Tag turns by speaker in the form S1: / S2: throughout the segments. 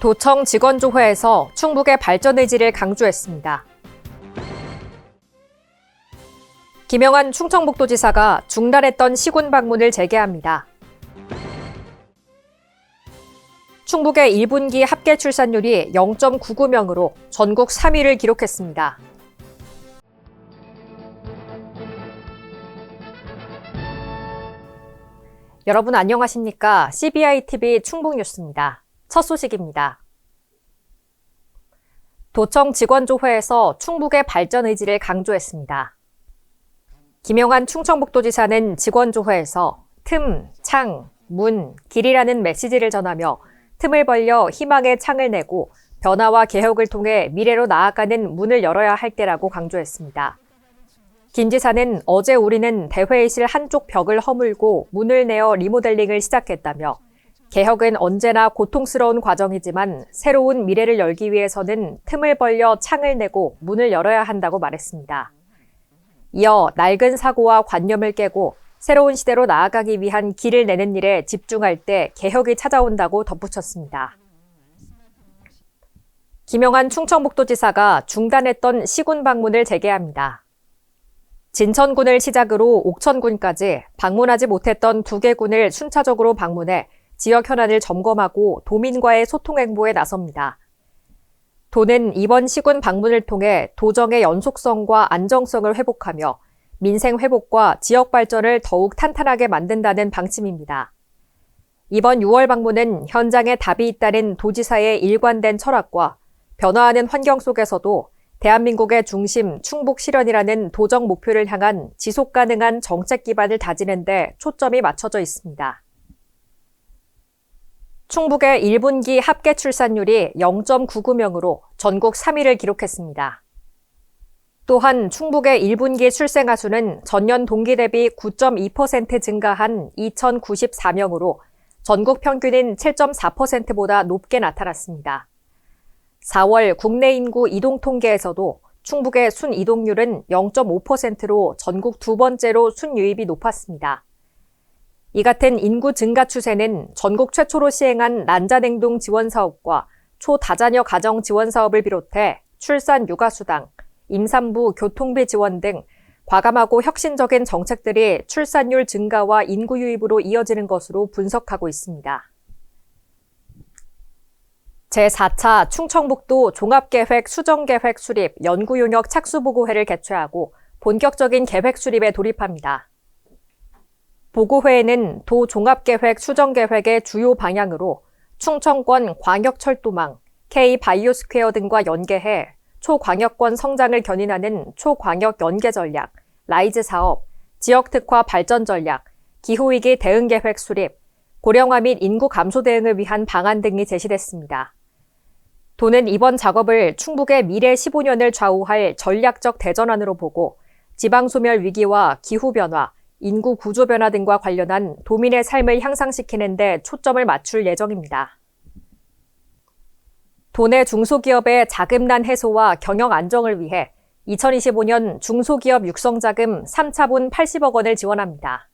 S1: 도청 직원조회에서 충북의 발전 의지를 강조했습니다. 김영한 충청북도지사가 중단했던 시군 방문을 재개합니다. 충북의 1분기 합계 출산율이 0.99명으로 전국 3위를 기록했습니다. 여러분 안녕하십니까? CBI-TV 충북뉴스입니다. 첫 소식입니다. 도청 직원조회에서 충북의 발전 의지를 강조했습니다. 김영한 충청북도지사는 직원조회에서 틈, 창, 문, 길이라는 메시지를 전하며 틈을 벌려 희망의 창을 내고 변화와 개혁을 통해 미래로 나아가는 문을 열어야 할 때라고 강조했습니다. 김 지사는 어제 우리는 대회의실 한쪽 벽을 허물고 문을 내어 리모델링을 시작했다며 개혁은 언제나 고통스러운 과정이지만 새로운 미래를 열기 위해서는 틈을 벌려 창을 내고 문을 열어야 한다고 말했습니다. 이어 낡은 사고와 관념을 깨고 새로운 시대로 나아가기 위한 길을 내는 일에 집중할 때 개혁이 찾아온다고 덧붙였습니다. 김영한 충청북도지사가 중단했던 시군 방문을 재개합니다. 진천군을 시작으로 옥천군까지 방문하지 못했던 2개 군을 순차적으로 방문해 지역 현안을 점검하고 도민과의 소통 행보에 나섭니다. 도는 이번 시군 방문을 통해 도정의 연속성과 안정성을 회복하며 민생 회복과 지역 발전을 더욱 탄탄하게 만든다는 방침입니다. 이번 6월 방문은 현장에 답이 있다는 도지사의 일관된 철학과 변화하는 환경 속에서도 대한민국의 중심 충북 실현이라는 도정 목표를 향한 지속 가능한 정책 기반을 다지는 데 초점이 맞춰져 있습니다. 충북의 1분기 합계 출산율이 0.99명으로 전국 3위를 기록했습니다. 또한 충북의 1분기 출생아 수는 전년 동기 대비 9.2% 증가한 2,094명으로 전국 평균인 7.4%보다 높게 나타났습니다. 4월 국내 인구 이동 통계에서도 충북의 순이동률은 0.5%로 전국 2번째로 순유입이 높았습니다. 이 같은 인구 증가 추세는 전국 최초로 시행한 난자냉동 지원 사업과 초다자녀 가정 지원 사업을 비롯해 출산 육아수당, 임산부 교통비 지원 등 과감하고 혁신적인 정책들이 출산율 증가와 인구 유입으로 이어지는 것으로 분석하고 있습니다. 제4차 충청북도 종합계획 수정계획 수립 연구용역 착수보고회를 개최하고 본격적인 계획 수립에 돌입합니다. 보고회에는 도 종합계획 수정계획의 주요 방향으로 충청권 광역철도망, K바이오스퀘어 등과 연계해 초광역권 성장을 견인하는 초광역 연계 전략, 라이즈 사업, 지역특화 발전 전략, 기후위기 대응계획 수립, 고령화 및 인구 감소 대응을 위한 방안 등이 제시됐습니다. 도는 이번 작업을 충북의 미래 15년을 좌우할 전략적 대전환으로 보고 지방소멸 위기와 기후변화, 인구 구조 변화 등과 관련한 도민의 삶을 향상시키는 데 초점을 맞출 예정입니다. 도내 중소기업의 자금난 해소와 경영 안정을 위해 2025년 중소기업 육성자금 3차분 80억 원을 지원합니다.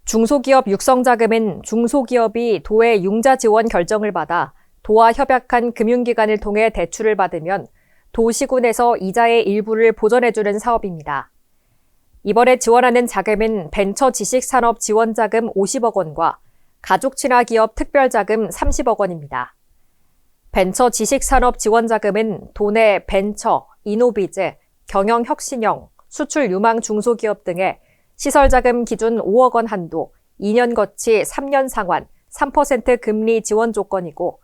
S1: 중소기업 육성자금은 중소기업이 도의 융자 지원 결정을 받아 도와 협약한 금융기관을 통해 대출을 받으면 도시군에서 이자의 일부를 보전해주는 사업입니다. 이번에 지원하는 자금은 벤처지식산업 지원자금 50억 원과 가족친화기업 특별자금 30억 원입니다. 벤처지식산업 지원자금은 도내 벤처, 이노비즈, 경영혁신형, 수출 유망 중소기업 등의 시설자금 기준 5억 원 한도, 2년 거치 3년 상환, 3% 금리 지원 조건이고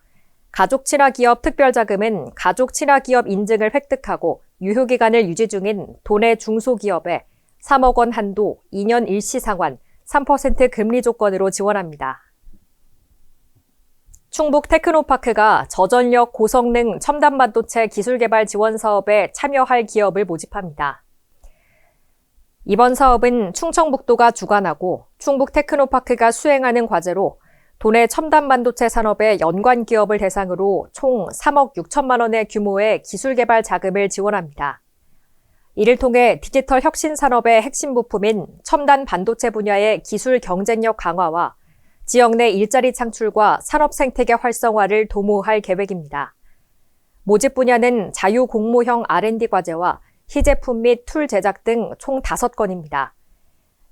S1: 가족친화기업 특별자금은 가족친화기업 인증을 획득하고 유효기간을 유지 중인 도내 중소기업에 3억 원 한도, 2년 일시 상환, 3% 금리 조건으로 지원합니다. 충북 테크노파크가 저전력 고성능 첨단 반도체 기술개발 지원 사업에 참여할 기업을 모집합니다. 이번 사업은 충청북도가 주관하고 충북 테크노파크가 수행하는 과제로 도내 첨단 반도체 산업의 연관 기업을 대상으로 총 3억 6천만 원의 규모의 기술개발 자금을 지원합니다. 이를 통해 디지털 혁신 산업의 핵심 부품인 첨단 반도체 분야의 기술 경쟁력 강화와 지역 내 일자리 창출과 산업 생태계 활성화를 도모할 계획입니다. 모집 분야는 자유공모형 R&D 과제와 희제품 및 툴 제작 등 총 5건입니다.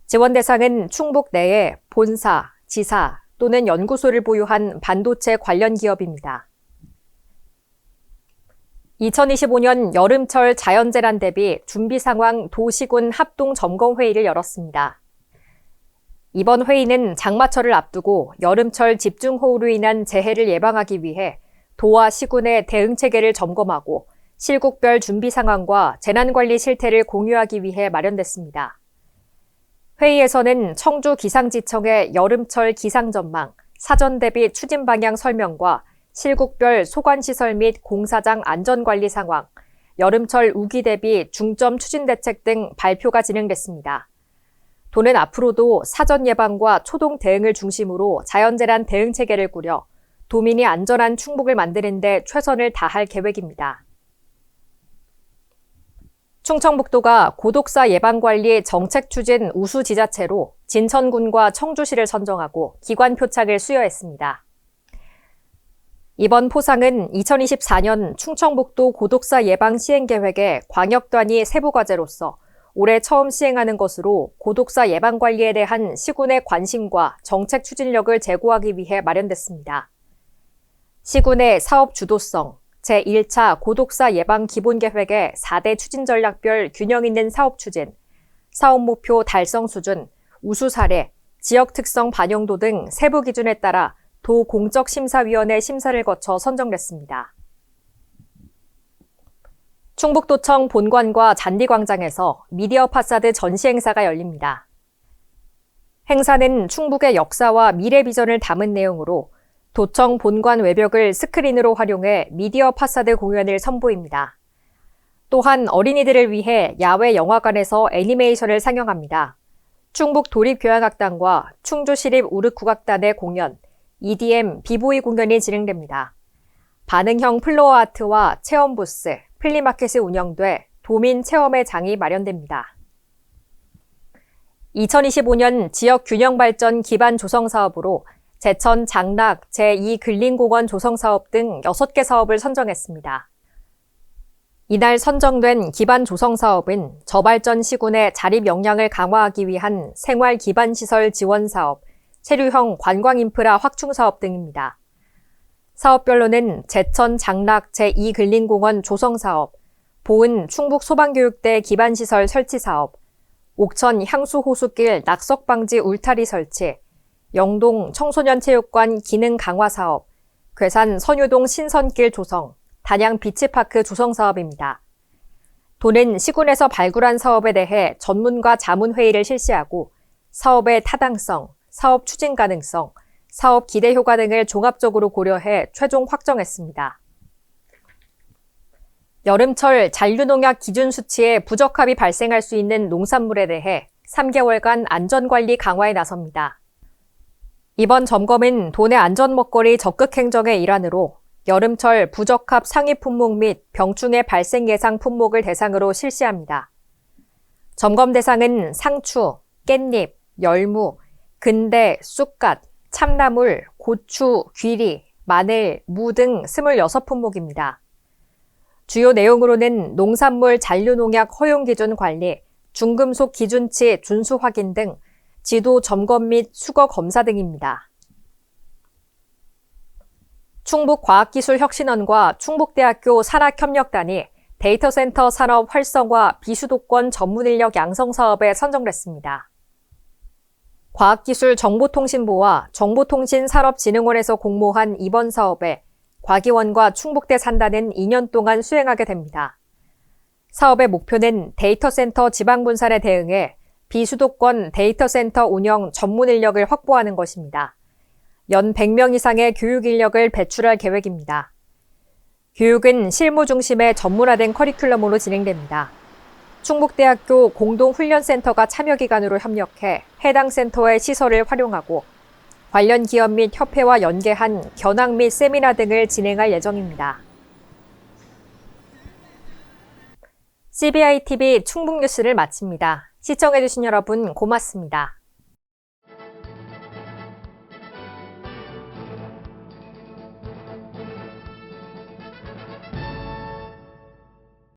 S1: 지원 대상은 충북 내에 본사, 지사 또는 연구소를 보유한 반도체 관련 기업입니다. 2025년 여름철 자연재난 대비 준비 상황 도시군 합동 점검회의를 열었습니다. 이번 회의는 장마철을 앞두고 여름철 집중호우로 인한 재해를 예방하기 위해 도와 시군의 대응 체계를 점검하고 실국별 준비 상황과 재난관리 실태를 공유하기 위해 마련됐습니다. 회의에서는 청주 기상지청의 여름철 기상 전망, 사전 대비 추진 방향 설명과 실국별 소관시설 및 공사장 안전관리 상황, 여름철 우기 대비 중점 추진 대책 등 발표가 진행됐습니다. 도는 앞으로도 사전 예방과 초동 대응을 중심으로 자연재난 대응 체계를 꾸려 도민이 안전한 충북을 만드는 데 최선을 다할 계획입니다. 충청북도가 고독사 예방관리 정책 추진 우수 지자체로 진천군과 청주시를 선정하고 기관 표창을 수여했습니다. 이번 포상은 2024년 충청북도 고독사 예방 시행계획의 광역단위 세부과제로서 올해 처음 시행하는 것으로 고독사 예방관리에 대한 시군의 관심과 정책 추진력을 제고하기 위해 마련됐습니다. 시군의 사업 주도성, 제1차 고독사 예방 기본계획의 4대 추진전략별 균형 있는 사업 추진, 사업 목표 달성 수준, 우수 사례, 지역 특성 반영도 등 세부 기준에 따라 도 공적심사위원회 심사를 거쳐 선정됐습니다. 충북도청 본관과 잔디광장에서 미디어 파사드 전시 행사가 열립니다. 행사는 충북의 역사와 미래 비전을 담은 내용으로 도청 본관 외벽을 스크린으로 활용해 미디어 파사드 공연을 선보입니다. 또한 어린이들을 위해 야외 영화관에서 애니메이션을 상영합니다. 충북 도립교향악단과 충주시립 우르국악단의 공연, EDM, 비보이 공연이 진행됩니다. 반응형 플로어 아트와 체험 부스, 플리마켓이 운영돼 도민 체험의 장이 마련됩니다. 2025년 지역 균형 발전 기반 조성 사업으로 제천 장락 제2근린공원 조성 사업 등 6개 사업을 선정했습니다. 이날 선정된 기반 조성 사업은 저발전 시군의 자립 역량을 강화하기 위한 생활 기반 시설 지원 사업, 체류형 관광 인프라 확충 사업 등입니다. 사업별로는 제천 장락 제2근린공원 조성 사업, 보은 충북 소방교육대 기반시설 설치 사업, 옥천 향수호수길 낙석 방지 울타리 설치, 영동 청소년 체육관 기능 강화 사업, 괴산 선유동 신선길 조성, 단양 비치파크 조성 사업입니다. 도는 시군에서 발굴한 사업에 대해 전문가 자문회의를 실시하고 사업의 타당성, 사업 추진 가능성, 사업 기대 효과 등을 종합적으로 고려해 최종 확정했습니다. 여름철 잔류농약 기준 수치에 부적합이 발생할 수 있는 농산물에 대해 3개월간 안전관리 강화에 나섭니다. 이번 점검은 도내 안전먹거리 적극 행정의 일환으로 여름철 부적합 상위 품목 및 병충해 발생 예상 품목을 대상으로 실시합니다. 점검 대상은 상추, 깻잎, 열무, 근대, 쑥갓, 참나물, 고추, 귀리, 마늘, 무 등 26품목입니다. 주요 내용으로는 농산물 잔류농약 허용 기준 관리, 중금속 기준치 준수 확인 등 지도 점검 및 수거 검사 등입니다. 충북과학기술혁신원과 충북대학교 산학협력단이 데이터센터 산업 활성화 비수도권 전문인력 양성 사업에 선정됐습니다. 과학기술정보통신부와 정보통신산업진흥원에서 공모한 이번 사업에 과기원과 충북대 산단은 2년 동안 수행하게 됩니다. 사업의 목표는 데이터센터 지방분산에 대응해 비수도권 데이터센터 운영 전문 인력을 확보하는 것입니다. 연 100명 이상의 교육 인력을 배출할 계획입니다. 교육은 실무 중심의 전문화된 커리큘럼으로 진행됩니다. 충북대학교 공동훈련센터가 참여기관으로 협력해 해당 센터의 시설을 활용하고 관련 기업 및 협회와 연계한 견학 및 세미나 등을 진행할 예정입니다. CBI TV 충북뉴스를 마칩니다. 시청해주신 여러분 고맙습니다.